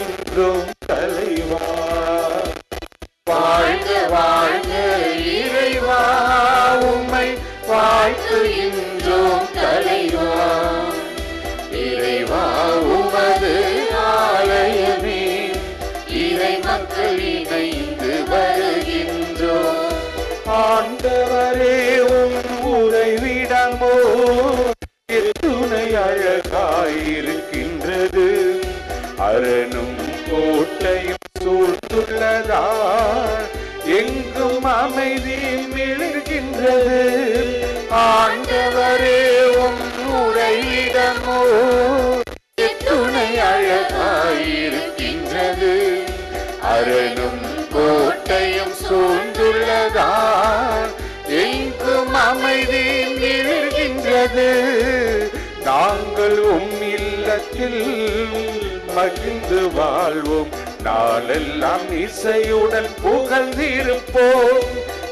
என்றும் தலைவா. வாழ்க வாழ்க இறைவா, உம்மை வாழ்த்துகின்றோம் தலைவா. இறைவா உமது ஆலயமே, இறை மக்கள் இணைந்து வருகின்றோம். ஆண்டவரே உம் உறைவிடமோ துணை அழகாயிருக்கின்றது. அரணும் கோட்டையும் சூழ்ந்துள்ளதால் எங்கும் அமைதி மிளிர்கின்றது. ஆண்டவரே உம் உறைவிடமோ துணை அழகாயிருக்கின்றது. அரணும் கோட்டையும் சூழ்ந்துள்ளதால் எங்கும் அமைதி மிளிர்கின்றது. நாங்கள் உம் இல்லத்தில் மகிழ்ந்து வாழ்வோம். நாளெல்லாம் இசையுடன் புகழ்ந்திருப்போம்,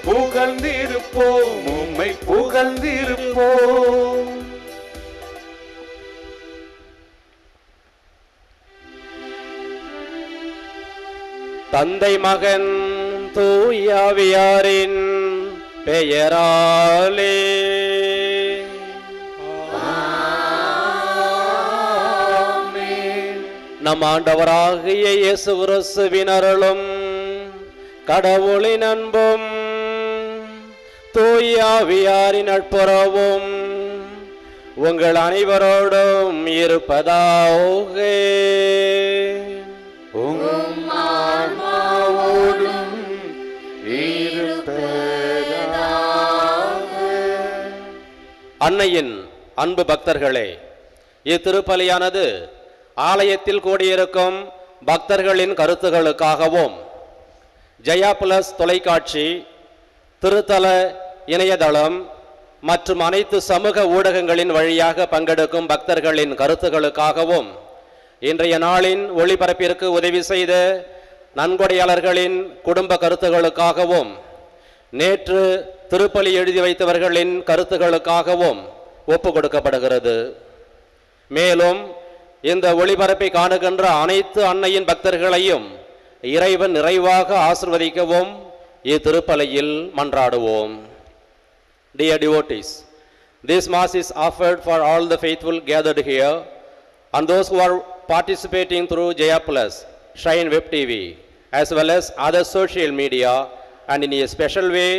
புகழ்ந்திருப்போம், உம்மை புகழ்ந்திருப்போம். தந்தை மகன் தூயாவியாரின் பெயராலே நம் ஆண்டவராகிய இயேசு கிறிஸ்துவின் அருளும் கடவுளின் அன்பும் தூயாவியாரின் நட்புறவும் உங்கள் அனைவரோடும் இருப்பதாக. அன்னையின் அன்பு பக்தர்களே, இத்திருப்பலியானது ஆலயத்தில் கூடியிருக்கும் பக்தர்களின் கருத்துகளுக்காகவும் ஜெயா பிளஸ் தொலைக்காட்சி, திருத்தல இணையதளம் மற்றும் அனைத்து சமூக ஊடகங்களின் வழியாக பங்கெடுக்கும் பக்தர்களின் கருத்துகளுக்காகவும் இன்றைய நாளின் ஒளிபரப்பிற்கு உதவி செய்த நன்கொடையாளர்களின் குடும்ப கருத்துகளுக்காகவும் நேற்று திருப்பலி எழுதி வைத்தவர்களின் கருத்துகளுக்காகவும் ஒப்பு கொடுக்கப்படுகிறது. மேலும் இந்த ஒளிபரப்பை காணுகின்ற அனைத்து அன்னையின் பக்தர்களையும் இறைவன் நிறைவாக ஆசிர்வதிக்கவும் இத்திருப்பலியில் மன்றாடுவோம். Dear devotees, this mass is offered for all the faithful gathered here and those who are participating through Jaya Plus, Shrine Web TV, as well as other social media, and in a special way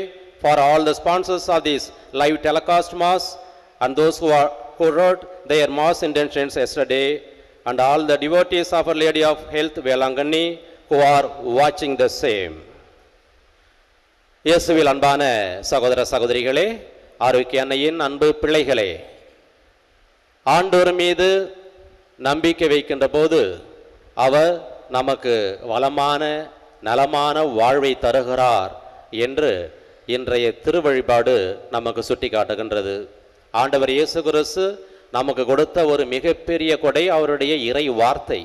for all the sponsors of this live telecast mass and those who wrote their mass intentions yesterday, and all the devotees of Our Lady of Health Velangani who are watching the same. இயேசுவில் அன்பான சகோதர சகோதரிகளே, ஆரோக்கிய அன்னையின் அன்பு பிள்ளைகளே, ஆண்டவர் மீது நம்பிக்கை வைக்கின்ற போது அவர் நமக்கு வளமான நலமான வாழ்வை தருகிறார் என்று இன்றைய திருவழிபாடு நமக்கு சுட்டி காட்டுகின்றது. ஆண்டவர் இயேசு கிறிஸ்து நமக்கு கொடுத்த ஒரு மிகப்பெரிய கொடை அவருடைய இறை வார்த்தை.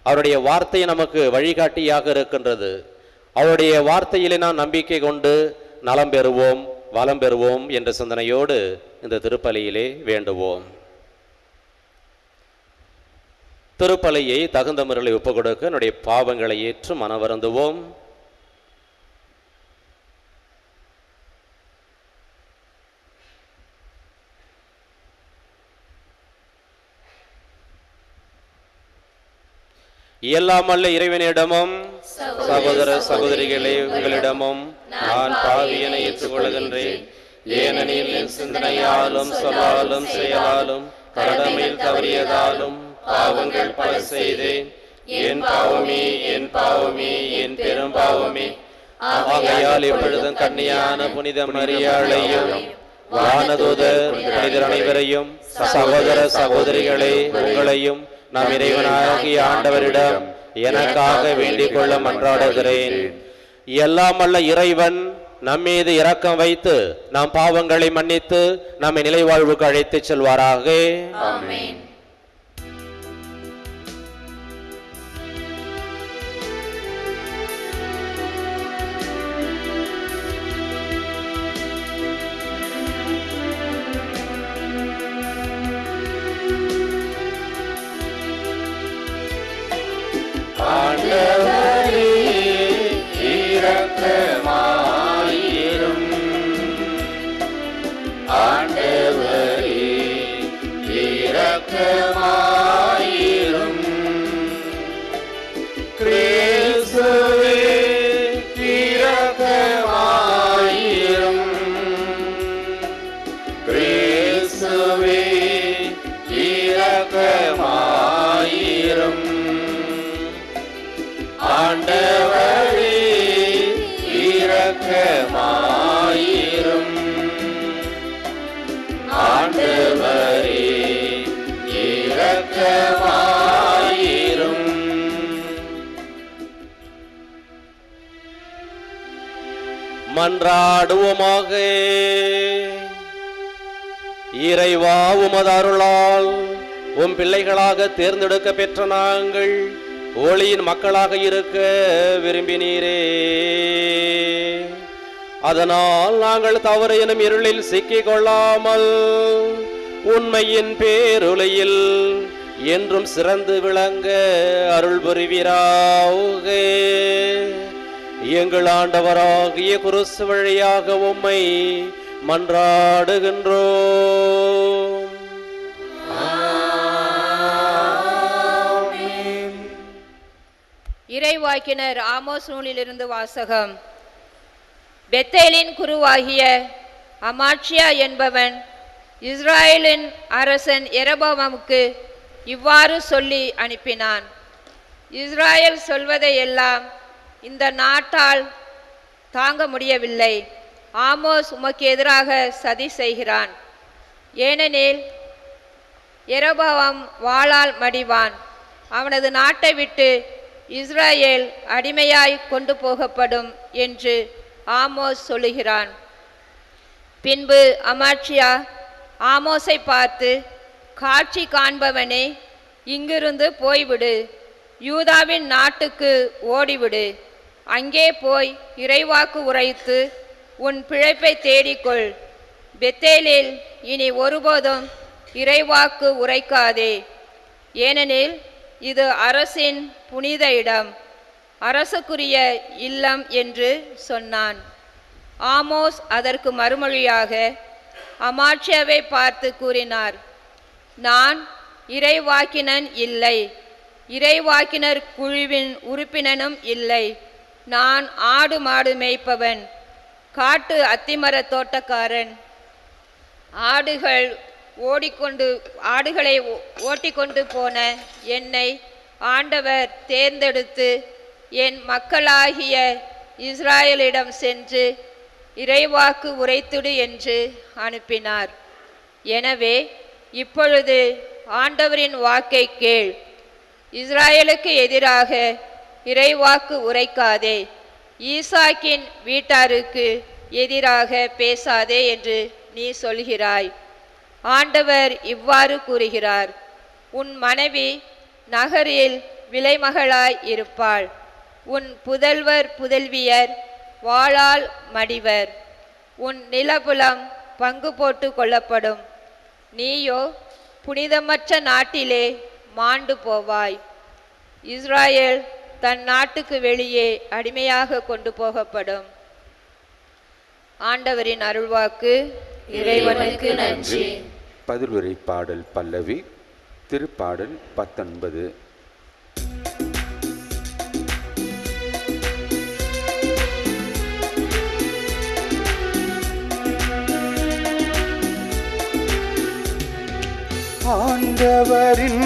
அவருடைய வார்த்தை நமக்கு வழிகாட்டியாக இருக்கின்றது. அவருடைய வார்த்தையிலே நாம் நம்பிக்கை கொண்டு நலம் பெறுவோம், வளம் பெறுவோம் என்ற சிந்தனையோடு இந்த திருப்பலியிலே வேண்டுவோம். திருப்பலியை தகுந்த முறையில் ஒப்புக் கொடுக்க என்னுடைய பாவங்களை ஏற்று மனவருந்துவோம். எல்லாம் அல்ல இறைவனிடமும் சகோதர சகோதரிகளே உங்களிடமும் நான் பாவியனை ஏற்றுக்கொள்கின்றேன். ஏனெனில் என் சிந்தனையாலும் சொல்லாலும் செயலாலும் கடமையில் தவறியதாலும் பாவங்கள் பல செய்தேன். என் பாவமே, என் பாவமே, என் பெரும் பாவமே. ஆகையால் எப்பொழுதும் கன்னியான புனித மரியாளையும் வானதூதர் புனிதர் அனைவரையும் சகோதர சகோதரிகளே உங்களையும் நாம் இறைவனாகிய ஆண்டவரிடம் எனக்காக வேண்டிக் கொள்ள மன்றாடுகிறேன். எல்லாம் அல்ல இறைவன் நம்மீது இரக்கம் வைத்து நாம் பாவங்களை மன்னித்து நம்மை நிலை வாழ்வுக்கு அழைத்து செல்வாராக. ஆமென். ஆண்டவரே இரக்கமாயிரும். ஆண்டவரே இரக்கமாயிரும். மன்றாடுவோமாக. இறைவா, உமது அருளால் உம் பிள்ளைகளாக தேர்ந்தெடுக்க பெற்ற நாங்கள் ஒளியின் மக்களாக இருக்க விரும்பினீரே. அதனால் நாங்கள் தவறு எனும் இருளில் சிக்கிக் கொள்ளாமல் உண்மையின் பேரொளியில் என்றும் சிறந்து விளங்க அருள் புரிவீராக. எங்கள் ஆண்டவராகிய கிறிஸ்து வழியாக உம்மை மன்றாடுகின்றோம். இறைவாக்கினர் ஆமோஸ் நூலிலிருந்து வாசகம். பெத்தேலின் குருவாகிய அமாட்சியா என்பவன் இஸ்ராயேலின் அரசன் எரபாமுக்கு இவ்வாறு சொல்லி அனுப்பினான். இஸ்ராயேல் சொல்வதையெல்லாம் இந்த நாட்டால் தாங்க முடியவில்லை. ஆமோஸ் உமக்கு எதிராக சதி செய்கிறான். ஏனெனில் எரபாம் வாளால் மடிவான். அவனது நாட்டை விட்டு இஸ்ராயேல் அடிமையாய் கொண்டு போகப்படும் என்று ஆமோஸ் சொல்லுகிறான். பின்பு அமாட்சியா ஆமோஸை பார்த்து, காட்சி காண்பவனே, இங்கிருந்து போய்விடு, யூதாவின் நாட்டுக்கு ஓடிவிடு. அங்கே போய் இறைவாக்கு உரைத்து உன் பிழைப்பை தேடிக்கொள். பெத்தேலில் இனி ஒருபோதும் இறைவாக்கு உரைக்காதே, ஏனெனில் இது அரசின் புனித இடம், அரசுக்குரிய இல்லம் என்று சொன்னான். ஆமோஸ் அதற்கு மறுமொழியாக அமாட்சியாவை பார்த்து கூறினார், நான் இறைவாக்கினன் இல்லை, இறைவாக்கினர் குழுவின் உறுப்பினனும் இல்லை. நான் ஆடு மாடு மேய்ப்பவன், காட்டு அத்திமர தோட்டக்காரன். ஆடுகளை ஓட்டிக்கொண்டு போன என்னை ஆண்டவர் தேர்ந்தெடுத்து என் மக்களாகிய இஸ்ராயலிடம் சென்று இறைவாக்கு உரைத்திடு என்று அனுப்பினார். எனவே இப்பொழுது ஆண்டவரின் வாக்கை கேள். இஸ்ராயலுக்கு எதிராக இறைவாக்கு உரைக்காதே, ஈசாக்கின் வீட்டாருக்கு எதிராக பேசாதே என்று நீ சொல்கிறாய். ஆண்டவர் இவ்வாறு கூறுகிறார், உன் மனைவி நகரில் விலைமகளாய் இருப்பாள், உன் புதல்வர் புதல்வியர் வாளால் மடிவர், உன் நிலபுலம் பங்கு போட்டு கொள்ளப்படும். நீயோ புனிதமற்ற நாட்டிலே மாண்டு போவாய். இஸ்ராயேல் தன் நாட்டுக்கு வெளியே அடிமையாக கொண்டு போகப்படும். ஆண்டவரின் அருள்வாக்கு. இறைவனுக்கு நன்றி. பதிலுரை பாடல் பல்லவி. திருப்பாடல் 19. ஆண்டவரின்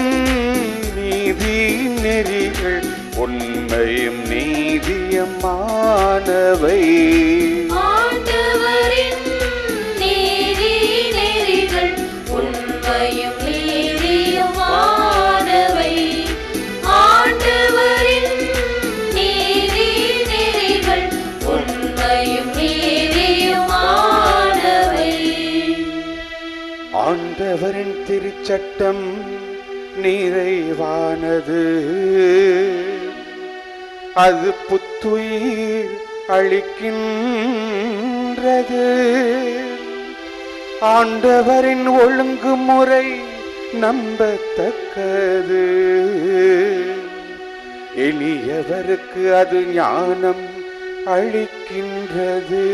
நீதி நெறிகள் உண்மையும் நீதியமானவை. ஆண்டவரின் நீதி நெறிகள் உண்மையும் நீதியமானவை. ஆண்டவரின் நீதி நெறிகள் உண்மையும் நீதியமானவை. ஆண்டவரின் திருச்சட்டம் நிறைவானது, அது புத்துயிர் அளிக்கின்றது. ஆண்டவரின் ஒழுங்குமுறை நம்பத்தக்கது, எளியவருக்கு அது ஞானம் அளிக்கின்றது.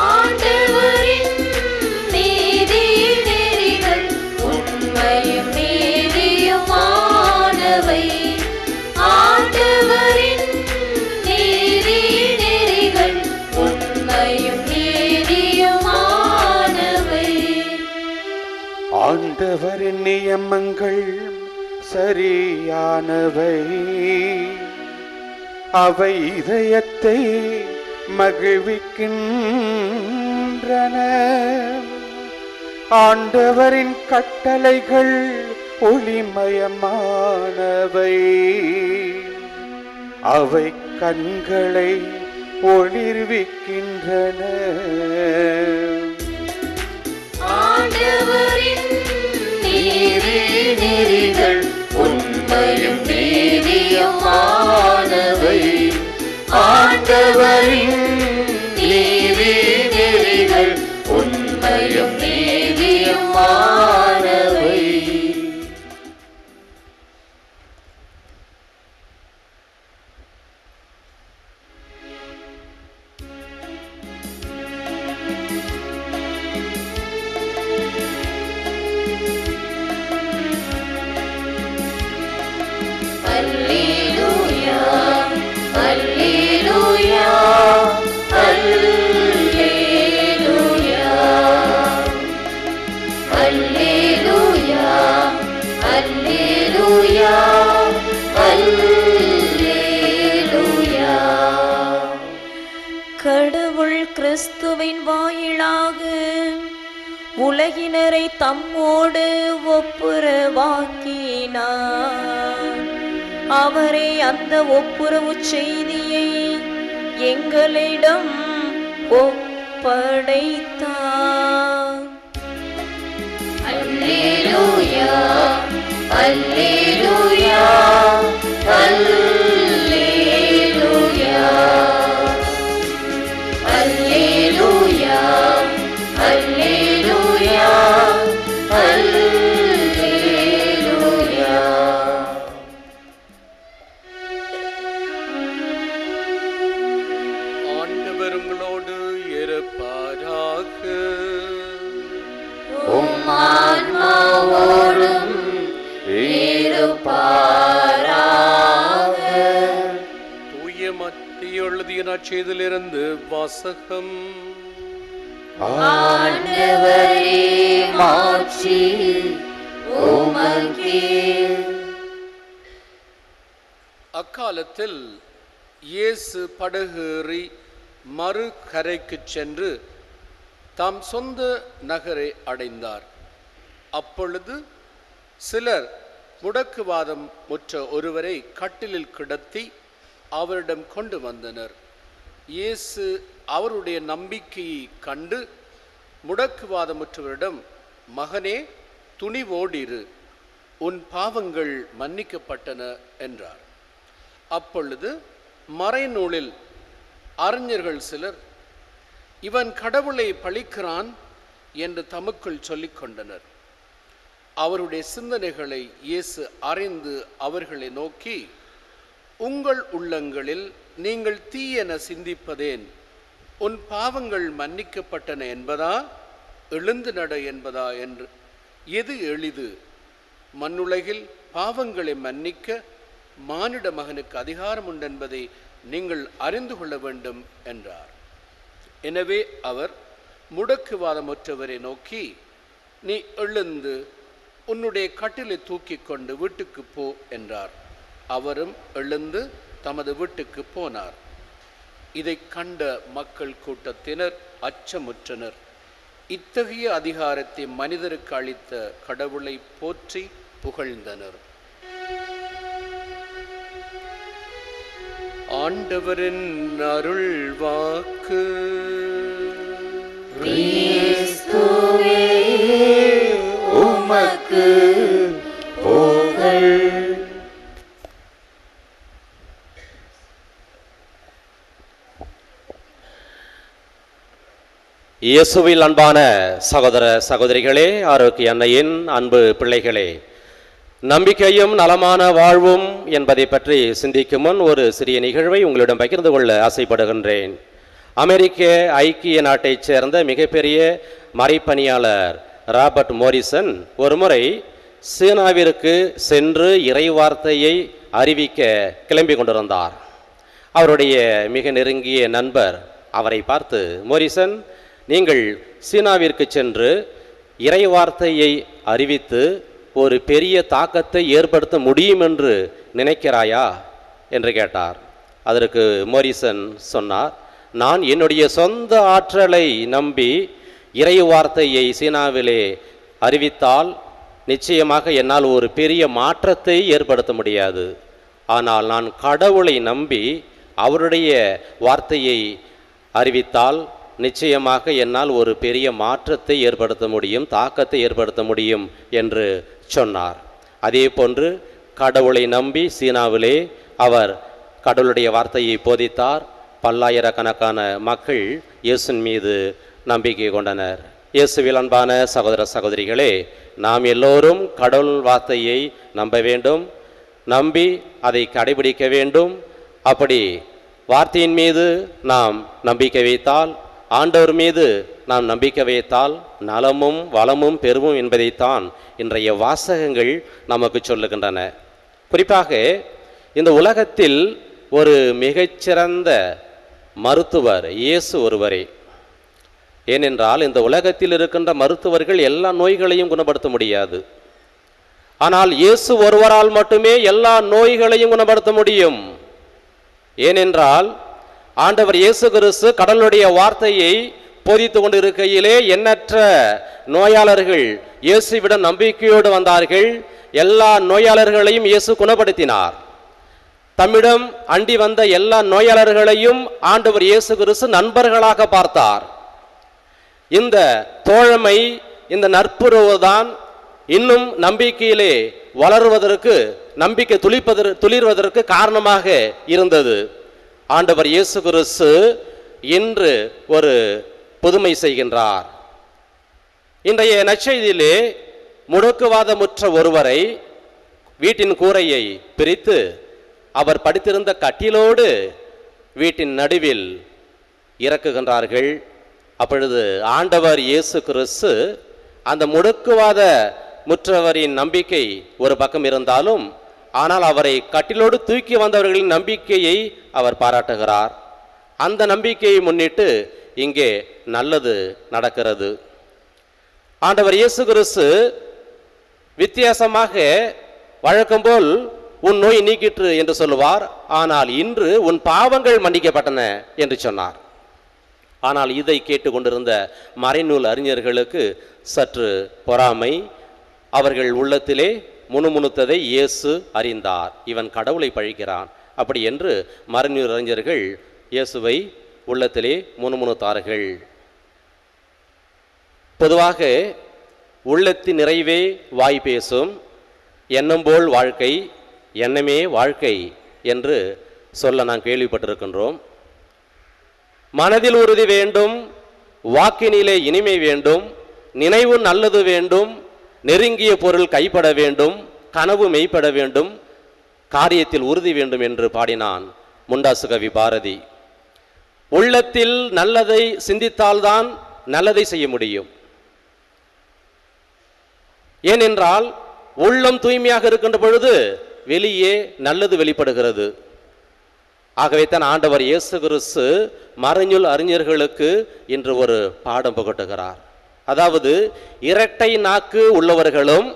ஆண்டவரின் நீதி நெறிகள் உண்மையும் நீதியுமானவை. ஆண்டவரின் நீதி நெறிகள் உண்மையும் நீதியுமானவை. ஆண்டவரின் நியமங்கள் சரியானவை, அவை இதயத்தை மகிழ்விக்கின்றன. ஆண்டவரின் கட்டளைகள் ஒளிமயமானவை, அவை கண்களை ஒளிர்விக்கின்றன. ஆண்டவரின் நெறிகள் உண்மையும் நீதியுமானவை. ஆண்டவரின் நெறிகள் உண்மையும் நீதியுமானவை. கடவுள் கிறிஸ்துவின் வாயிலாக உலகினரை தம்மோடு ஒப்புரவாக்கினார். அவரே அந்த ஒப்புரவு செய்தியை எங்களிடம் ஒப்படைத்தார். அல்லேலூயா, அல்லேலூயா, அல்லேலூயா, அல்லேலூயா, அல்லேலூயா, அல்லேலூயா. ஆண்டவர் உங்களோடு இருப்பாராக. உம் ஆன்மாவோடும் இருப்பாராக. தூய மத்திய எழுதிய நற்செய்தியிலிருந்து வாசகம். ஆண்டவரே மாட்சி உமக்கே. அக்காலத்தில் இயேசு படகேறி மறுகரைக்கு சென்று தாம் சொந்த நகரை அடைந்தார். அப்பொழுது சிலர் முடக்குவாதம் முற்ற ஒருவரை கட்டிலில் கிடத்தி அவரிடம் கொண்டு வந்தனர். இயேசு அவருடைய நம்பிக்கையை கண்டு முடக்குவாதமுற்றவரிடம், மகனே, துணிவோடிரு, உன் பாவங்கள் மன்னிக்கப்பட்டன என்றார். அப்பொழுது மறைநூலில் அறிஞர்கள் சிலர், இவன் கடவுளை பழிக்கிறான் என்று தமக்குள் சொல்லிக் கொண்டனர். அவருடைய சிந்தனைகளை இயேசு அறிந்து அவர்களை நோக்கி, உங்கள் உள்ளங்களில் நீங்கள் தீயென சிந்திப்பதேன்? உன் பாவங்கள் மன்னிக்கப்பட்டன என்பதா, எழுந்து நட என்பதா என்று எது எளிது? மண்ணுலகில் பாவங்களை மன்னிக்க மானிட மகனுக்கு அதிகாரம் உண்டென்பதை நீங்கள் அறிந்து கொள்ள வேண்டும் என்றார். எனவே அவர் முடக்குவாதமுற்றவரை நோக்கி, நீ எழுந்து உன்னுடைய கட்டிலை தூக்கி கொண்டு வீட்டுக்கு போ என்றார். அவரும் எழுந்து தமது வீட்டுக்கு போனார். இதை கண்ட மக்கள் கூட்டத்தினர் அச்சமுற்றனர். இத்தகைய அதிகாரத்தை மனிதருக்கு அளித்த கடவுளை போற்றி புகழ்ந்தனர். ஆண்டவரின் அருள் வாக்கு. கிறிஸ்துவே உமக்கு புகழ். இயேசுவில் அன்பான சகோதர சகோதரிகளே, ஆரோக்கிய அன்னையின் அன்பு பிள்ளைகளே, நம்பிக்கையும் நலமான வாழ்வும் என்பதை பற்றி சிந்திக்கும் முன் ஒரு சிறிய நிகழ்வை உங்களிடம் பகிர்ந்து கொள்ள ஆசைப்படுகின்றேன். அமெரிக்க ஐக்கிய நாட்டைச் சேர்ந்த மிகப்பெரிய மறைப்பணியாளர் ராபர்ட் மோரிசன் ஒருமுறை சீனாவிற்கு சென்று இறைவார்த்தையை அறிவிக்க கிளம்பி கொண்டிருந்தார். அவருடைய மிக நெருங்கிய நண்பர் அவரை பார்த்து, மோரிசன், நீங்கள் சீனாவிற்கு சென்று இறைவார்த்தையை அறிவித்து ஒரு பெரிய தாக்கத்தை ஏற்படுத்த முடியும் என்று நினைக்கிறாயா என்று கேட்டார். அதற்கு மோரிசன் சொன்னார், நான் என்னுடைய சொந்த ஆற்றலை நம்பி இறை வார்த்தையை சீனாவிலே அறிவித்தால் நிச்சயமாக என்னால் ஒரு பெரிய மாற்றத்தை ஏற்படுத்த முடியாது. ஆனால் நான் கடவுளை நம்பி அவருடைய வார்த்தையை அறிவித்தால் நிச்சயமாக என்னால் ஒரு பெரிய மாற்றத்தை ஏற்படுத்த முடியும், தாக்கத்தை ஏற்படுத்த முடியும் என்று சொன்னார். அதே போன்று கடவுளை நம்பி சீனாவிலே அவர் கடவுளுடைய வார்த்தையை போதித்தார். பல்லாயிரக்கணக்கான மக்கள் இயேசுவின் மீது நம்பிக்கை கொண்டனர். இயேசுவில் அன்பான சகோதர சகோதரிகளே, நாம் எல்லோரும் கடவுள் வார்த்தையை நம்ப வேண்டும், நம்பி அதை கடைபிடிக்க வேண்டும். அப்படி வார்த்தையின் மீது நாம் நம்பிக்கை வைத்தால், ஆண்டவர் மீது நாம் நம்பிக்கை வைத்தால் நலமும் வளமும் பெறுவோம் என்பதைத்தான் இன்றைய வாசகங்கள் நமக்கு சொல்லுகின்றன. குறிப்பாக இந்த உலகத்தில் ஒரு மிகச்சிறந்த மருத்துவர் இயேசு ஒருவரே. ஏனென்றால் இந்த உலகத்தில் இருக்கின்ற மருத்துவர்கள் எல்லா நோய்களையும் குணப்படுத்த முடியாது. ஆனால் இயேசு ஒருவரால் மட்டுமே எல்லா நோய்களையும் குணப்படுத்த முடியும். ஏனென்றால் ஆண்டவர் இயேசு கிறிஸ்து கடவுளுடைய வார்த்தையை போதித்து கொண்டு இருக்கையிலே எண்ணற்ற நோயாளர்கள் இயேசுவிடம் நம்பிக்கையோடு வந்தார்கள். எல்லா நோயாளர்களையும் இயேசு குணப்படுத்தினார். தம்மிடம் அண்டி வந்த எல்லா நோயாளர்களையும் ஆண்டவர் இயேசு கிறிஸ்து நண்பர்களாக பார்த்தார். இந்த தோழமை, இந்த நட்புறவுதான் இன்னும் நம்பிக்கையிலே வளருவதற்கு, நம்பிக்கை துளிர்வதற்கு காரணமாக இருந்தது. ஆண்டவர் இயேசு கிறிஸ்து இன்று ஒரு புதுமை செய்கின்றார். இன்றைய நற்செய்தியிலே முடக்குவாதமுற்ற ஒருவரை வீட்டின் கூரையை பிரித்து அவர் படுத்திருந்த கட்டிலோடு வீட்டின் நடுவில் இறக்குகின்றார்கள். அப்பொழுது ஆண்டவர் இயேசு கிறிஸ்து அந்த முடக்குவாத முற்றவரின் நம்பிக்கை ஒரு பக்கம் இருந்தாலும், ஆனால் அவரை கட்டிலோடு தூக்கி வந்தவர்களின் நம்பிக்கையை அவர் பாராட்டுகிறார். அந்த நம்பிக்கையை முன்னிட்டு இங்கே நல்லது நடக்கிறது. ஆண்டவர் இயேசு கிறிஸ்து வித்தியாசமாக வழக்கம்போல் உன் நோய் நீக்கிற்று என்று சொல்லுவார். ஆனால் இன்று உன் பாவங்கள் மன்னிக்கப்பட்டன என்று சொன்னார். ஆனால் இதை கேட்டுக்கொண்டிருந்த மறைநூல் அறிஞர்களுக்கு சற்று பொறாமை. அவர்கள் உள்ளத்திலே முணுமுணுத்ததை இயேசு அறிந்தார். இவன் கடவுளை பழிக்கிறான் அப்படி என்று மறைநூல் அறிஞர்கள் இயேசுவை உள்ளத்திலே முணுமுணுத்தார்கள். பொதுவாக உள்ளத்தின் நிறைவே வாய் பேசும், எண்ணம் போல் வாழ்க்கை, எண்ணமே வாழ்க்கை என்று சொல்ல நாம் கேள்விப்பட்டிருக்கின்றோம். மனதில் உறுதி வேண்டும், வாக்கினிலே இனிமை வேண்டும், நினைவு நல்லது வேண்டும், நெருங்கிய பொருள் கைப்பட வேண்டும், கனவு மெய்ப்பட வேண்டும், காரியத்தில் உறுதி வேண்டும் என்று பாடினான் முண்டாசு கவி பாரதி. உள்ளத்தில் நல்லதை சிந்தித்தால்தான் நல்லதை செய்ய முடியும். ஏனென்றால் உள்ளம் தூய்மையாக இருக்கின்ற பொழுது வெளியே நல்லது வெளிப்படுகிறது. ஆகவே தான் ஆண்டவர் இயேசு கிறிஸ்து மறைநூல் அறிஞர்களுக்கு இன்று ஒரு பாடம் புகட்டுகிறார். அதாவது இரட்டை நாக்கு உள்ளவர்களும்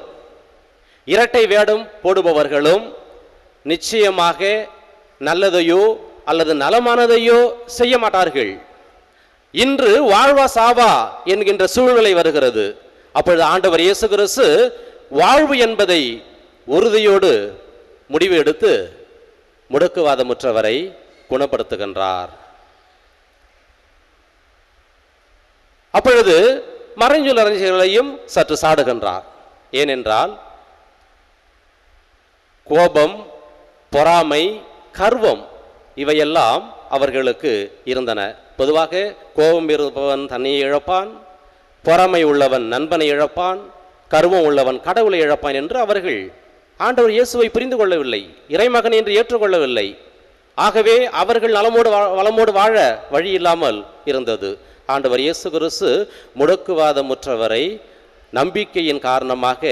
இரட்டை வேடம் போடுபவர்களும் நிச்சயமாக நல்லதையோ அல்லது நலமானதையோ செய்ய மாட்டார்கள். இன்று வாழ்வா சாவா என்கின்ற சூழ்நிலை வருகிறது. அப்பொழுது ஆண்டவர் இயேசு கிறிஸ்து வாழ்வு என்பதை உறுதியோடு முடிவு எடுத்து முடக்குவாதமுற்றவரை குணப்படுத்துகின்றார். அப்பொழுது மறைநூல் அறிஞர்களையும் சற்று சாடுகின்றார். ஏனென்றால் கோபம், பொறாமை, கர்வம் இவையெல்லாம் அவர்களுக்கு இருந்தன. பொதுவாக கோபம் இருப்பவன் தன்னையை இழப்பான், பொறாமை உள்ளவன் நண்பனை இழப்பான், கர்வம் உள்ளவன் கடவுளை இழப்பான் என்று அவர்கள் ஆண்டவர் இயேசுவை புரிந்து கொள்ளவில்லை, இறைமகன் என்று ஏற்றுக்கொள்ளவில்லை. ஆகவே அவர்கள் நலமோடு வளமோடு வாழ வழி இல்லாமல் இருந்தது. ஆண்டவர் இயேசு கிறிஸ்து முடக்குவாதமுற்றவரை நம்பிக்கையின் காரணமாக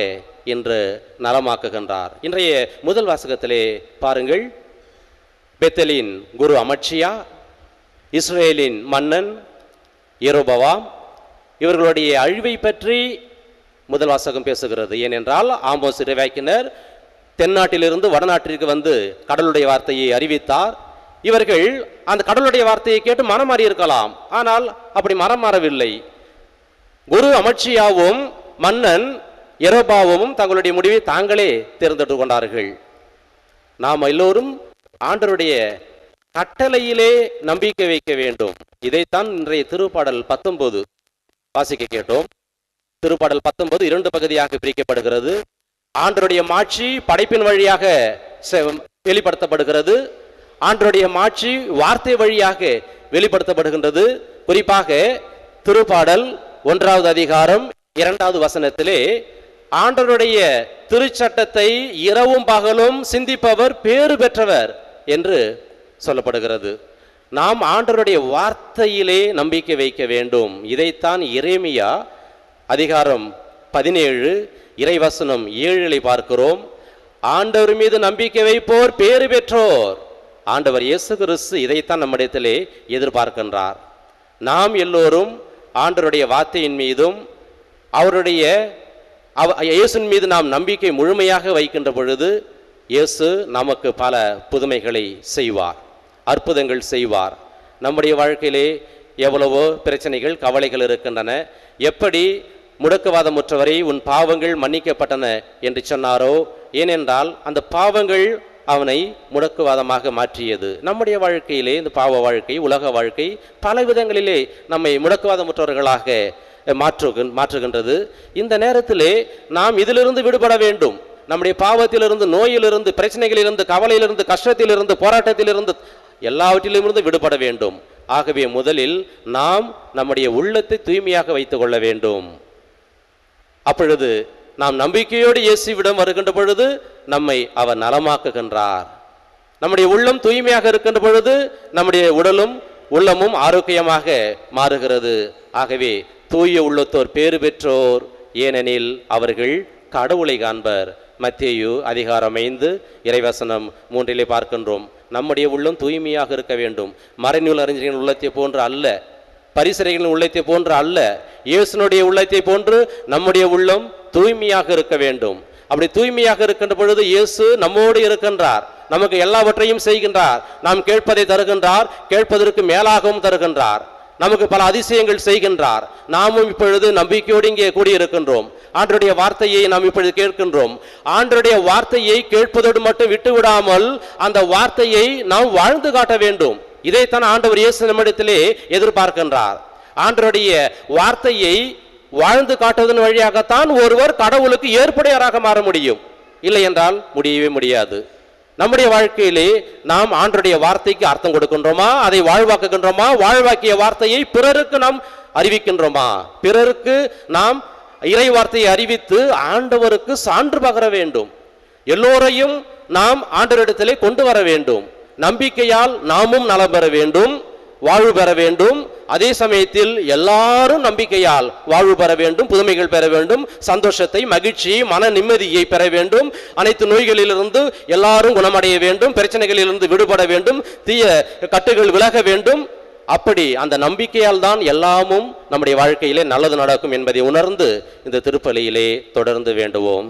இன்று நலமாக்குகின்றார். இன்றைய முதல் வாசகத்திலே பாருங்கள், பெத்தலின் குரு அமட்சியா, இஸ்ரேலின் மன்னன் யெரொபெயாம் இவர்களுடைய அழிவை பற்றி முதல் வாசகம் பேசுகிறது. ஏனென்றால் ஆமோஸ் இறைவாக்கினர் தென்னாட்டிலிருந்து வடநாட்டிற்கு வந்து கடவுளுடைய வார்த்தையை அறிவித்தார். இவர்கள் அந்த கடவுளுடைய வார்த்தையை கேட்டு மனம் மாறி இருக்கலாம், ஆனால் அப்படி மனம் மாறவில்லை. குரு அமட்சியாவும் மன்னன் யெரொபெயாமும் தங்களுடைய முடிவை தாங்களே தேர்ந்தெடுத்து கொண்டார்கள். நாம் எல்லோரும் ஆண்டவருடைய கட்டளையிலே நம்பிக்கை வைக்க வேண்டும். இதைத்தான் இன்றைய திருப்பாடல் 19 வாசிக்க கேட்டோம். திருப்பாடல் 19 2 பகுதியாக பிரிக்கப்படுகிறது. ஆண்டவருடைய மாட்சி படைப்பின் வழியாக வெளிப்படுத்தப்படுகிறது. ஆண்டவருடைய மாட்சி வார்த்தை வழியாக வெளிப்படுத்தப்படுகின்றது. குறிப்பாக திருப்பாடல் 1வது அதிகாரம் 2வது வசனத்திலே ஆண்டவருடைய திருச்சட்டத்தை இரவும் பகலும் சிந்திப்பவர் பேறு பெற்றவர் என்று சொல்லப்படுகிறது. நாம் ஆண்டவருடைய வார்த்தையிலே நம்பிக்கை வைக்க வேண்டும். இதைத்தான் எரேமியா அதிகாரம் 17 இறைவசனம் 7 பார்க்கிறோம். ஆண்டவர் மீது நம்பிக்கை வைப்போர் பேறு பெற்றோர். ஆண்டவர் இயேசு கிறிஸ்து இதைத்தான் நம்மிடத்திலே எதிர்பார்க்கின்றார். நாம் எல்லோரும் ஆண்டவருடைய வார்த்தையின் மீதும் அவருடைய இயேசுவின் மீது நாம் நம்பிக்கை முழுமையாக வைக்கின்ற பொழுது இயேசு நமக்கு பல புதுமைகளை செய்வார், அற்புதங்கள் செய்வார். நம்முடைய வாழ்க்கையிலே எவ்வளவோ பிரச்சனைகள் கவலைகள் இருக்கின்றன. எப்படி முடக்குவாதமுற்றவரை உன் பாவங்கள் மன்னிக்கப்பட்டன என்று சொன்னாரோ, ஏனென்றால் அந்த பாவங்கள் அவனை முடக்குவாதமாக மாற்றியது. நம்முடைய வாழ்க்கையிலே இந்த பாவ வாழ்க்கை, உலக வாழ்க்கை பல விதங்களிலே நம்மை முடக்குவாதமுற்றவர்களாக மாற்றுகின்றது. இந்த நேரத்திலே நாம் இதிலிருந்து விடுபட வேண்டும். நம்முடைய பாவத்திலிருந்து, நோயிலிருந்து, பிரச்சனைகளிலிருந்து, கவலையிலிருந்து, கஷ்டத்திலிருந்து, போராட்டத்திலிருந்து, எல்லாவற்றிலிருந்து விடுபட வேண்டும். ஆகவே முதலில் நாம் நம்முடைய உள்ளத்தை தூய்மையாக வைத்துக் கொள்ள வேண்டும். அப்பொழுது நாம் நம்பிக்கையோடு இயேசுவிடம் வருகின்ற பொழுது நம்மை அவர் நலமாக்குகின்றார். நம்முடைய உள்ளம் தூய்மையாக இருக்கின்ற பொழுது நம்முடைய உடலும் உள்ளமும் ஆரோக்கியமாக மாறுகிறது. ஆகவே தூய உள்ளத்தோர் பேறு பெற்றோர், ஏனெனில் அவர்கள் கடவுளை காண்பர். மத்தேயு அதிகாரம் 5 இறைவசனம் 3 பார்க்கின்றோம். நம்முடைய உள்ளம் தூய்மையாக இருக்க வேண்டும். மறைநூல் அறிஞர்களின் உள்ளத்தை போன்று அல்ல, பரிசறைகளின் உள்ளத்தை போன்று அல்ல, இயேசுனுடைய உள்ளத்தை போன்று நம்முடைய உள்ளம் தூய்மையாக இருக்க வேண்டும். அப்படி தூய்மையாக இருக்கின்ற பொழுது இயேசு நம்மோடு இருக்கின்றார், நமக்கு எல்லாவற்றையும் செய்கின்றார். நாம் கேட்பதை தருகின்றார், கேட்பதற்கு மேலாகவும் தருகின்றார். நமக்கு பல அதிசயங்கள் செய்கின்றார். நாமும் இப்பொழுது நம்பிக்கையோடு இங்கே கூடியிருக்கின்றோம். ஆண்டவருடைய வார்த்தையை நாம் இப்பொழுது கேட்கின்றோம். ஆண்டவருடைய வார்த்தையை கேட்பதோடு மட்டும் விட்டு விடாமல் அந்த வார்த்தையை நாம் வாழ்ந்து காட்ட வேண்டும். இதைத்தான் ஆண்டவர் இயேசு நம்மிடத்திலே எதிர்பார்க்கின்றார். ஆண்டவருடைய வார்த்தையை வாழ்ந்து காட்டுவதன் வழியாகத்தான் ஒருவர் கடவுளுக்கு ஏற்புடையவராக மாற முடியும். இல்லை என்றால் முடியவே முடியாது. நம்முடைய வாழ்க்கையிலே நாம் ஆண்டவருடைய வார்த்தைக்கு அர்த்தம் கொடுக்கின்றோமா? அதை வாழ்வாக்குகின்றோமா? வாழ்வாக்கிய வார்த்தையை பிறருக்கு நாம் அறிவிக்கின்றோமா? பிறருக்கு நாம் இறை வார்த்தையை அறிவித்து ஆண்டவருக்கு சான்று பகர வேண்டும். எல்லோரையும் நாம் ஆண்டவரிடத்திலே கொண்டு வர வேண்டும். நம்பிக்கையால் நாமும் நலம் பெற வேண்டும், வாழ்வு பெற வேண்டும். அதே சமயத்தில் எல்லாரும் நம்பிக்கையால் வாழ்வு பெற வேண்டும், புதுமைகள் பெற வேண்டும், சந்தோஷத்தை, மகிழ்ச்சியை, மன நிம்மதியை பெற வேண்டும். அனைத்து நோய்களிலிருந்து எல்லாரும் குணமடைய வேண்டும், பிரச்சனைகளிலிருந்து விடுபட வேண்டும், தீய கட்டுகள் விலக வேண்டும். அப்படி அந்த நம்பிக்கையால் தான் எல்லாமும் நம்முடைய வாழ்க்கையிலே நல்லது நடக்கும் என்பதை உணர்ந்து இந்த திருப்பலியிலே தொடர்ந்து வேண்டுவோம்.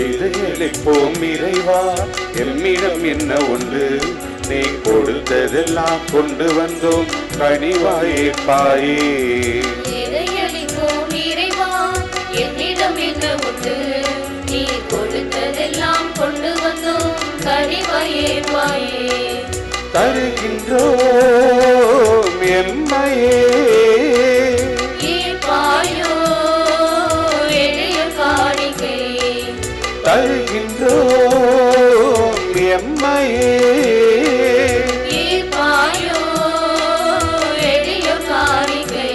இதையளிப்போம் இறைவா, எம்மிடம் என்ன உண்டு, நீ கொடுத்ததெல்லாம் கொண்டு வந்தோம், கனிவாயிருப்பாயே. இதையளிப்போம் இறைவா, என்னிடம் என்ன உண்டு, நீ கொடுத்ததெல்லாம் கொண்டு வந்தோம், கனிவாயிருப்பாயே. தருகின்றோம் எம்மையே, ஈர்ப்பாயோ எளிய காணிக்கை. தருகின்றோம் எம்மையே, ஈர்ப்பாயோ எளிய காணிக்கை.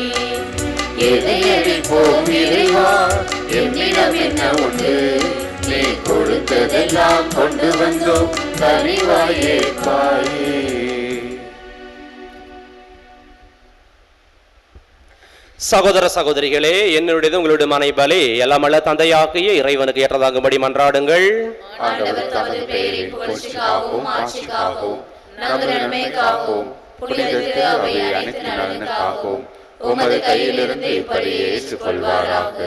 எதையளிப்போம் இறைவா, என்னிடம் என்ன உண்டு, நீ கொடுத்ததெல்லாம் கொண்டு வந்தோம், கனிவாயிருப்பாயே. சகோதர சகோதரிகளே, என்னுடையது உங்களுடைய மனை பலி எல்லாம் அல்ல தந்தையாகிய இறைவனுக்கு ஏற்றதாகும்படி மன்றாடுங்கள். ஆண்டவர் தமது பெயரின் புகழ்ச்சிக்காகவும் ஆட்சிக்காகவும் நமது நன்மைக்காகவும் புனித திரு அவை அனைத்து நலனுக்காகவும் உமது கையிலிருந்து இப்படியே ஏற்றுக்கொள்வாராக.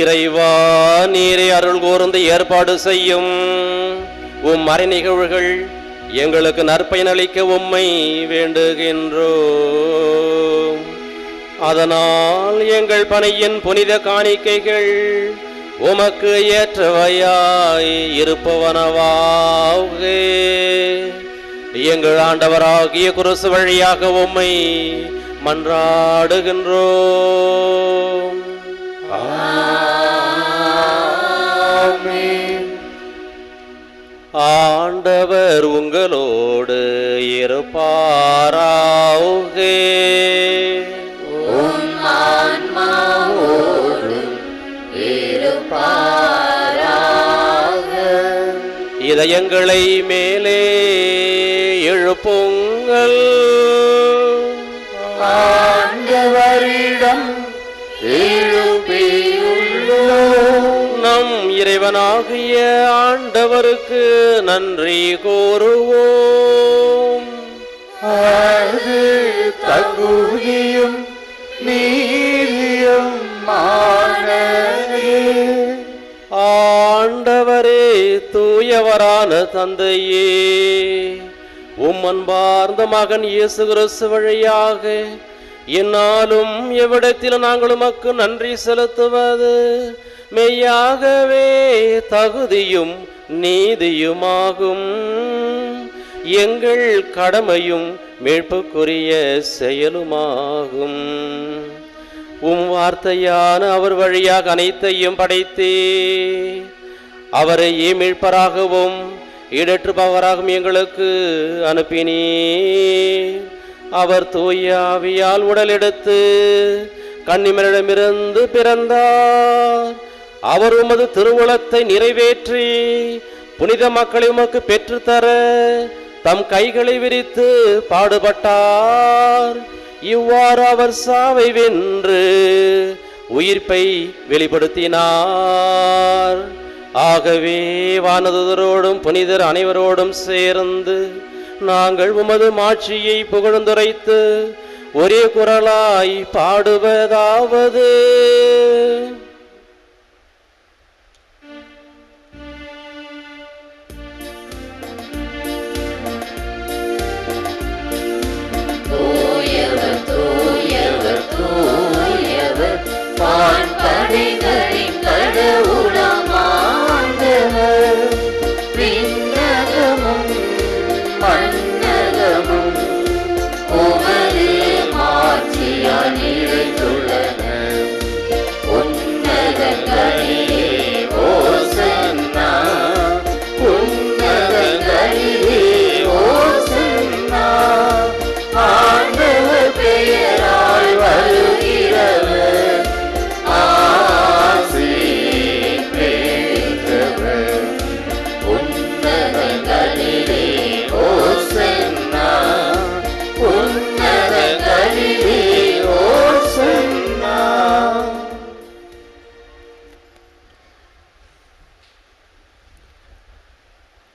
இறைவா, நீரே அருள் கூர்ந்து ஏற்பாடு செய்யும் மறை நிகழ்வுகள் எங்களுக்கு நற்பயனளிக்க உம்மை வேண்டுகின்றோம். அதனால் எங்கள் பணியின் புனித காணிக்கைகள் உமக்கு ஏற்றவையாய் இருப்பவனவாக எங்கள் ஆண்டவராகிய குருசு வழியாக உம்மை மன்றாடுகின்றோம். ஆண்டவர் உங்களோடு இருப்பாராக. இதயங்களை மேலே எழுப்புங்கள். ஆண்டவரிடம் நம் இறைவனாகிய ஆண்டவருக்கு நன்றி கூறுவோம். அது தகுதியும் நீதியும் ஆண்டவரே, தூயவரான தந்தையே, அன்பார்ந்த மகன் இயேசு கிறிஸ்து வழியாக என்னாலும் எவ்விடத்தில் நாங்கள் உமக்கு நன்றி செலுத்துவது மெய்யாகவே தகுதியும் நீதியுமாகும். எங்கள் கடமையும் மீட்புக்குரிய செயலுமாகும். வார்த்தையான அவர் வழியாக அனைத்தையும் படைத்தே அவரை மீட்பராகவும் ஈடற்றுபவராகவும் எங்களுக்கு அனுப்பினே. அவர் தூய ஆவியால் உடலெடுத்து கன்னிமரிடமிருந்து பிறந்தார். அவர் உமது திருவுளத்தை நிறைவேற்றி புனித மக்களை உமக்கு பெற்றுத்தர தம் கைகளை விரித்து பாடுபட்டார். இவ்வாறு அவர் சாவை வென்று உயிர்ப்பை வெளிப்படுத்தினார். ஆகவே வானதூதரோடும் புனிதர் அனைவரோடும் சேர்ந்து நாங்கள் உமது மாட்சியை புகழ்ந்துரைத்து ஒரே குரலாய் பாடுவதாவது: வான்படைகளின் கடவுளமாண்டவர், விண்ணகமும் மண்ணகமும் உமது மாட்சியால் நிறைந்துள்ளன. உன்னதங்களிலே ஓசன்னா, உன்னதங்களிலே ஓசன்னா. ஆண்டவர் பெயரால் வருகிறவர்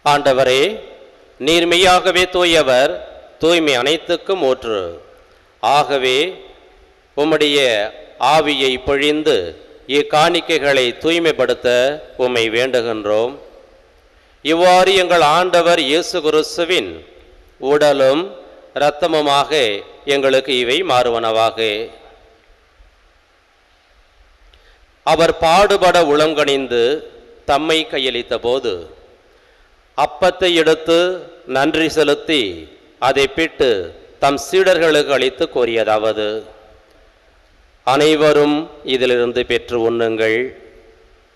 ஆண்டவரே, நீர் மெய்யாகவே தூயவர், தூய்மை அனைத்துக்கும் ஊற்று. ஆகவே உம்முடைய ஆவியை பொழிந்து இக்காணிக்கைகளை தூய்மைப்படுத்த உம்மை வேண்டுகின்றோம். இவ்வாறு எங்கள் ஆண்டவர் இயேசு கிறிஸ்துவின் உடலும் இரத்தமுமாக எங்களுக்கு இவை மாறுவனவாக. அவர் பாடுபட உளங்கணிந்து தம்மை கையளித்த போது அப்பத்தை எடுத்து நன்றி செலுத்தி அதை பிட்டு தம் சீடர்களுக்கு அளித்து கூறியதாவது: அனைவரும் இதிலிருந்து பெற்று உண்ணுங்கள்,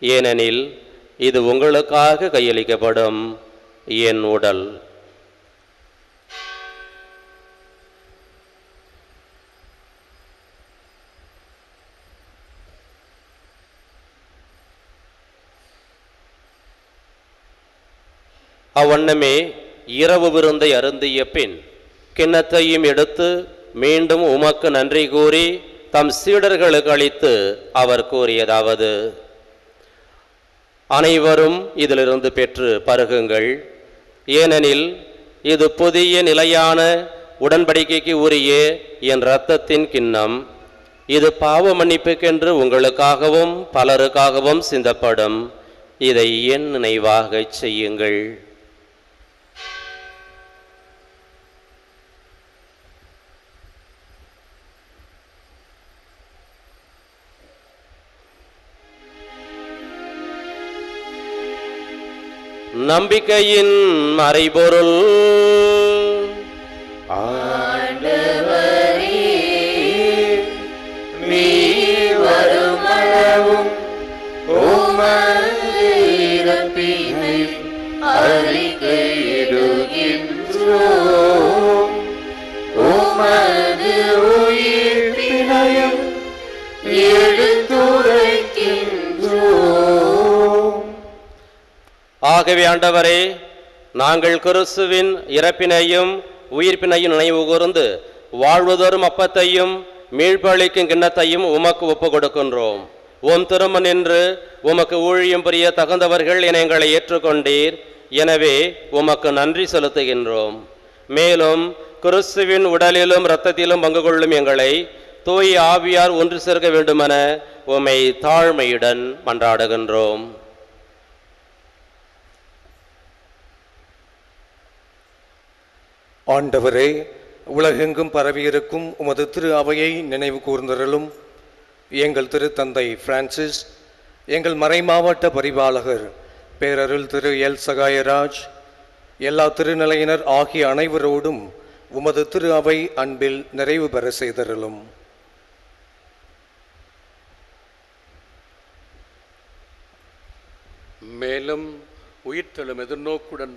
ஏனெனில் இது உங்களுக்காக கையளிக்கப்படும் என் உடல். அவ்வண்ணமே இரவு விருந்தை அருந்திய பின் கிண்ணத்தையும் எடுத்து மீண்டும் உமக்கு நன்றி கூறி தம் சீடர்களுக்கு அளித்து அவர் கூறியதாவது: அனைவரும் இதிலிருந்து பெற்று பருகுங்கள், ஏனெனில் இது புதிய நிலையான உடன்படிக்கைக்கு உரிய என் இரத்தத்தின் கிண்ணம். இது பாவ மன்னிப்புக்கென்று உங்களுக்காகவும் பலருக்காகவும் சிந்தப்படும். இதை என் நினைவாக செய்யுங்கள். நம்பிக்கையின் மறைபொருள். ஆண்டவரே, நீர் வருமளவும் உமது இறப்பினை அறிக்கையிடுகின்றோம். உமது உயிர்ப்பினையும் எடுத்துரைக்கின்றோம். ஆகவே ஆண்டவரே, நாங்கள் கிறிஸ்துவின் இறப்பினையும் உயிர்ப்பினையும் நினைவு கூர்ந்து வாழ்வதோறும் அப்பத்தையும் மீள்பளிக்கும் கிண்ணத்தையும் உமக்கு ஒப்பு கொடுக்கின்றோம். உம் திருமண் என்று உமக்கு ஊழியம் புரிய தகுந்தவர்கள் என எங்களை ஏற்றுக்கொண்டீர். எனவே உமக்கு நன்றி செலுத்துகின்றோம். மேலும் கிறிஸ்துவின் உடலிலும் இரத்தத்திலும் பங்கு கொள்ளும் எங்களை தூய ஆவியார் ஒன்று சேர்க்க வேண்டுமென உம்மை தாழ்மையுடன் மன்றாடுகின்றோம். ஆண்டவரே, உலகெங்கும் பரவியிருக்கும் உமது திரு அவையை நினைவு கூர்ந்தருளும். எங்கள் திருத்தந்தை பிரான்சிஸ், எங்கள் மறைமாவட்ட பரிபாலகர் பேரருள் திரு எல் சகாயராஜ், எல்லா திருநிலையினர் ஆகிய அனைவரோடும் உமது திரு அவை அன்பில் நிறைவு பெற செய்தருளும். மேலும் உயிர்த்தெழும் எதிர்நோக்குடன்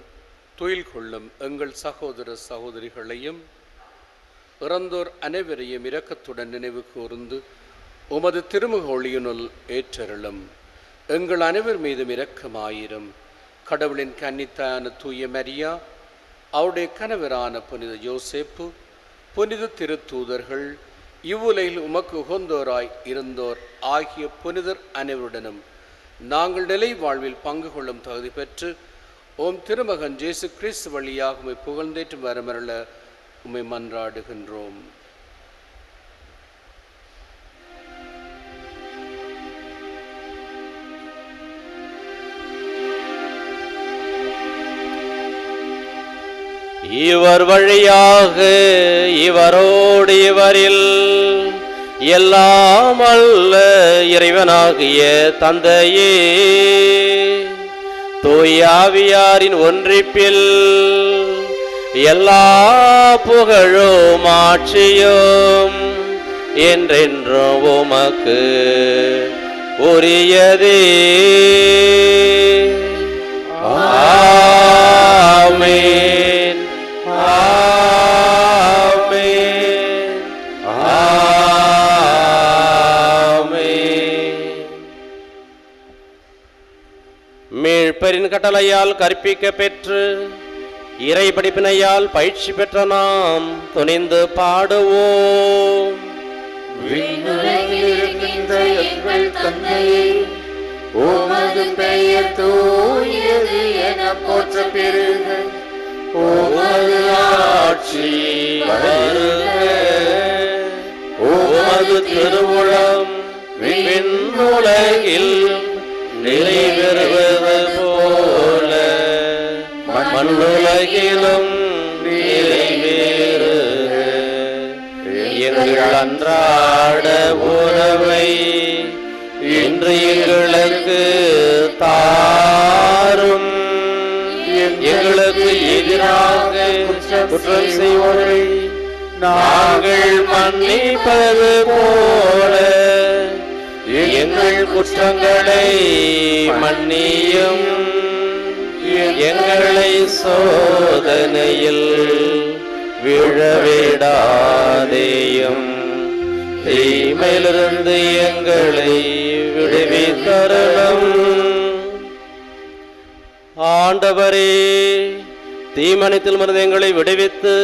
துயில் கொள்ளும் எங்கள் சகோதர சகோதரிகளையும் இறந்தோர் அனைவரையும் இரக்கத்துடன் நினைவு கூர்ந்து உமது திருமுக ஒளியினுள் ஏற்றருளும். எங்கள் அனைவர் மீதும் இரக்கமாயிரும். கடவுளின் கன்னித்தான தூய மரியா, அவருடைய கணவரான புனித யோசேப்பு, புனித திருத்தூதர்கள், இவ்வுலகில் உமக்கு உகந்தோராய் இருந்தோர் ஆகிய புனிதர் அனைவருடனும் நாங்கள் நிலை வாழ்வில் பங்கு கொள்ளும் தகுதி பெற்று ஓம் திருமகன் இயேசு கிறிஸ்து வழியாக உம்மை புகழ்ந்தேற்று வரமருள உம்மை மன்றாடுகின்றோம். இவர் வழியாக இவரோடு இவரில் எல்லாம் அல்ல இறைவனாகிய தந்தையே, தூய ஆவியாரின் ஒன்றிப்பில் எல்லா புகழும் ஆட்சியும் என்றென்றும் உமக்கு உரியதே. ஆமென். ஆமென். ஆமென். மீட்பரின் கட்டளையால் கற்பிக்க பெற்று இறை படிப்பினையால் பயிற்சி பெற்ற நாம் துணிந்து பாடுவோம். விண்ணுலகில் இருக்கின்ற எங்கள் தந்தையே, உமது பெயர் தூயது என போற்ற பெறுக. உமது ஆட்சி வருக. உமது திருவுளம் விண்ணுலகில் நிறைவேறுவது போல மண்ணுலகிலும் நிறைவேறுக. எங்கள் அன்றாட உணவை இன்று எங்களுக்கு தாரும். எங்களுக்கு எதிராக குற்றம் செய்வோரை நாங்கள் மன்னிப்பது போல எங்கள் குற்றங்களை மன்னியும். எங்களை சோதனையில் விழவிடாதேயும், தீமையிலிருந்து எங்களை விடுவித்தருளும். ஆண்டவரே, தீமனத்தில் இருந்து எங்களை விடுவித்து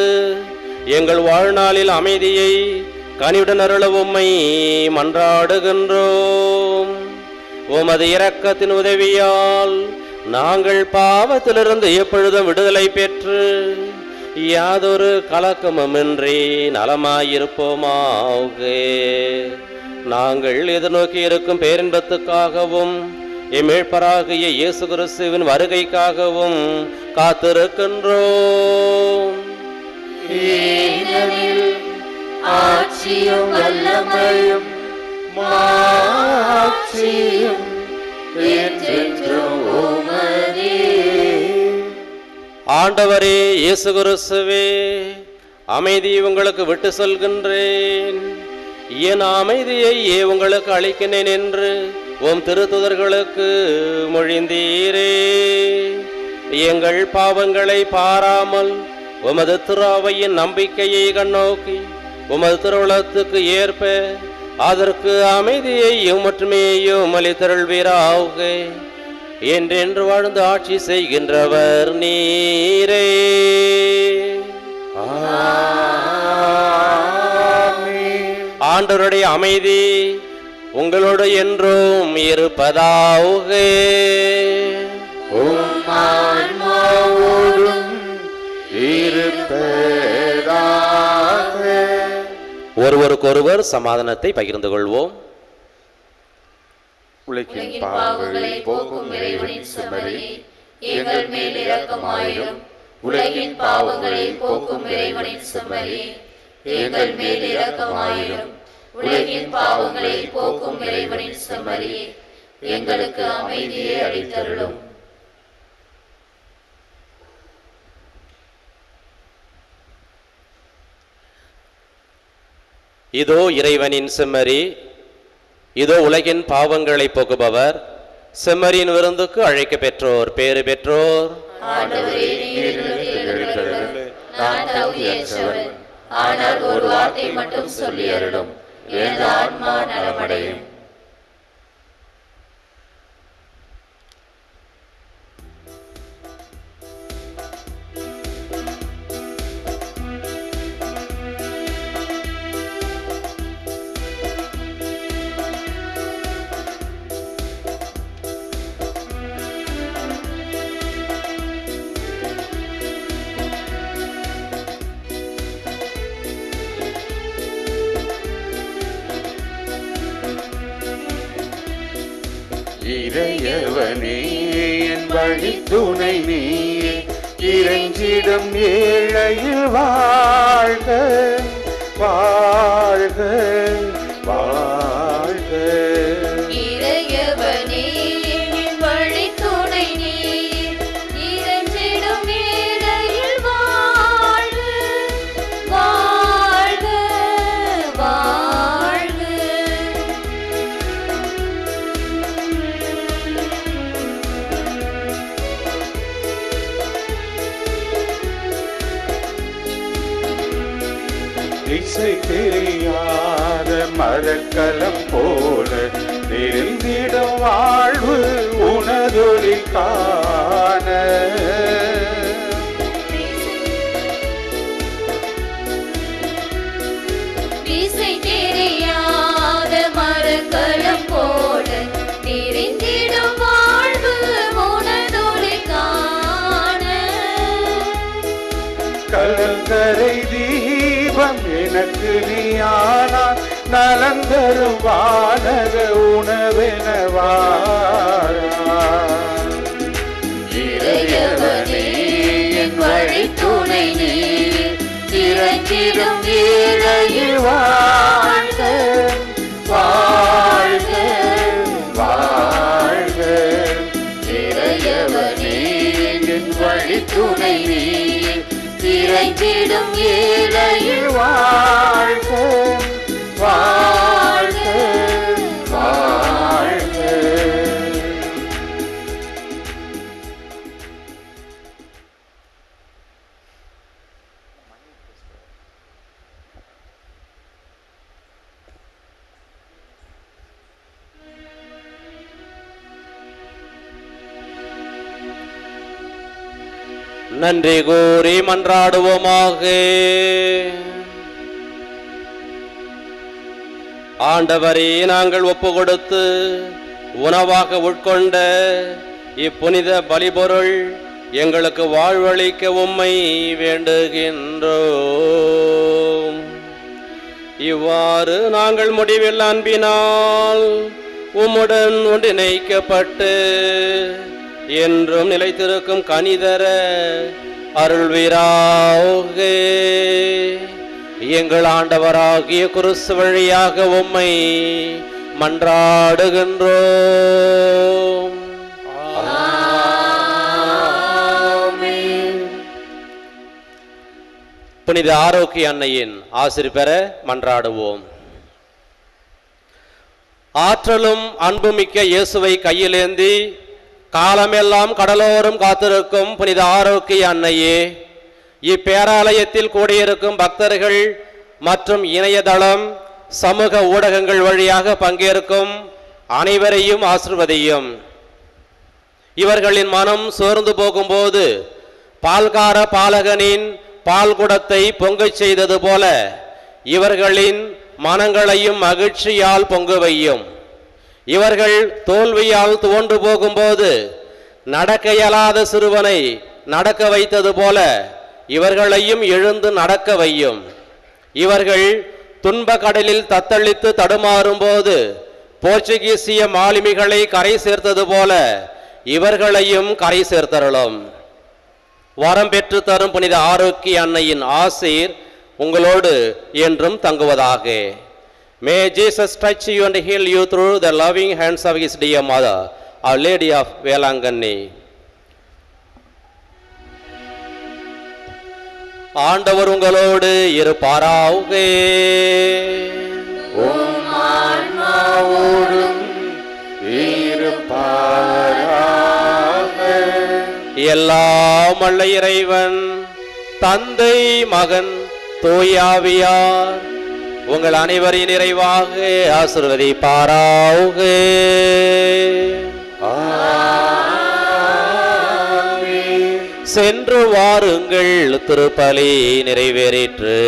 எங்கள் வாழ்நாளில் அமைதியை கனிவுடன் அருள உம்மை மன்றாடுகின்றோம். உமது இரக்கத்தின் உதவியால் நாங்கள் பாவத்திலிருந்து எப்பொழுதும் விடுதலை பெற்று யாதொரு கலக்கமுமின்றி நலமாயிருப்போமாக. நாங்கள் எதிர்நோக்கி இருக்கும் பேரின்பத்துக்காகவும் எம்மீட்பராகிய இயேசு கிறிஸ்துவின் வருகைக்காகவும் காத்திருக்கின்றோம். ஏனெனில் ஆட்சியும் வல்லமையும் மாட்சியும் என்றென்றும் உமதே. ஆண்டவரே இயேசு கிறிஸ்துவே, அமைதி உங்களுக்கு விட்டு செல்கின்றேன், என் அமைதியை உங்களுக்கு அளிக்கினேன் என்று உம் திருத்துதர்களுக்கு மொழிந்தீரே. எங்கள் பாவங்களை பாராமல் உமது திரு அவையின் நம்பிக்கையை கண்ணோக்கி உமது திருவுளத்துக்கு ஏற்ப அதற்கு அமைதியையும் மட்டுமேயும் அளித்தருள்வீராக. என்றென்று வாழ்ந்து ஆட்சி செய்கின்றவர் நீரே. ஆண்டவருடைய அமைதி உங்களோடு என்றும் இருப்பதாக. உம் ஆன்மாவோடும் இருப்பதாக. ஒருவருக்கொருவர் சமாதானத்தை பகிர்ந்து கொள்வோம். உலகின் பாவங்களை போக்கும் இறைவனின் செம்மறியே, எங்கள் மேல் இரக்கமாயிரும். உலகின் பாவங்களை போக்கும் இறைவனின் செம்மறியே, எங்கள் மேல் இரக்கமாயிரும். உலகின் பாவங்களை போக்கும் இறைவனின் செம்மறியே, எங்களுக்கு அமைதியை அளித்தருளும். இதோ இறைவனின் செம்மறி, இதோ உலகின் பாவங்களை போக்குபவர். செம்மறியின் விருந்துக்கு அழைக்க பெற்றோர் பேறு பெற்றோர். ஆண்டவரே, நீர் என்னிடத்தில் எழுந்தருளும். நான் தகுதியற்றவன், ஆனால் ஒரு வார்த்தை மட்டும் சொல்லி அருளும், எனது ஆன்மா நலமடையும். இறையவனே, என் வழித்துணை நீயே, இறைஞ்சிடும் ஏழையில் வாழ்க வாழ்க வாழ்க. இறையவனே, என் வழித்துணை நீயே, இறைஞ்சிடும் ஏழையில் வாழ்க வாழ்க வாழ்க. திசை தெரியாத மரக்கலம் போல நெருங்கிடும் வாழ்வு உனதொளி காண. திசை தெரியாத மரக்கலம் போல தெரிந்திடும் வாழ்வு உனதொளி காண. கலங்கரை தீபம் எனக்கு நீயானால் நலந்தரும் வானக உணவெனவாராய். இறையவனே, என் வழித்துணை நீயே, இறைஞ்சிடும் ஏழையில் வாழ்க வாழ்க வாழ்க. இறையவனே, என் வழித்துணை நீயே, இறைஞ்சிடும் ஏழையில் வாழ்க வாழ்க வாழ்க. நன்றி கூறி மன்றாடுவோமாக. ஆண்டவரே, நாங்கள் ஒப்பு கொடுத்து உணவாக உட்கொண்ட இப்புனித பலிபொருள் எங்களுக்கு வாழ்வளிக்க உம்மை வேண்டுகின்றோம். இவ்வாறு நாங்கள் முடிவில் அன்பினால் உம்முடன் ஒன்றிணைக்கப்பட்டு என்றும் நிலைத்திருக்கும் கனிதர அருள்வீராக. எங்கள் ஆண்டவராகிய கிறிஸ்து வழியாக உம்மை மன்றாடுகின்றோம். புனித ஆரோக்கிய அன்னையின் ஆசிர் பெற மன்றாடுவோம். ஆற்றலும் அன்புமிக்க இயேசுவை கையிலேந்தி காலமெல்லாம் கடலோரம் காத்திருக்கும் புனித ஆரோக்கிய அன்னையே, இப்பேராலயத்தில் கூடியிருக்கும் பக்தர்கள் மற்றும் இணையதளம் சமூக ஊடகங்கள் வழியாக பங்கேற்கும் அனைவரையும் ஆசிர்வதியும். இவர்களின் மனம் சோர்ந்து போகும்போது பால்கார பாலகனின் பால்குடத்தை பொங்கச் செய்தது போல இவர்களின் மனங்களையும் மகிழ்ச்சியால் பொங்க வையும். இவர்கள் தோல்வியால் துவண்டு போகும்போது நடக்க இயலாத சிறுவனை நடக்க வைத்தது போல இவர்களையும் எழுந்து நடக்க வையும். இவர்கள் துன்ப கடலில் தத்தளித்து தடுமாறும் போது போர்ச்சுகீசிய மாலுமிகளை கரை சேர்த்தது போல இவர்களையும் கரை சேர்த்தருளும். வரம் பெற்று தரும் புனித ஆரோக்கிய அன்னையின் ஆசீர் உங்களோடு என்றும் தங்குவதாக. May Jesus touch you and heal you through the loving hands of his dear mother, Our Lady of Velanganni. ஆண்டவர் உங்களோடு இருப்பாராக. உம் ஆன்மாவோடும் இருப்பாராக. எல்லாம் வல்ல இறைவன் தந்தை மகன் தூயாவியார் உங்கள் அனைவரின் நிறைவாக ஆசீர்வதிப்பாராக. சென்று வாருங்கள், திருப்பலி நிறைவேறிற்று.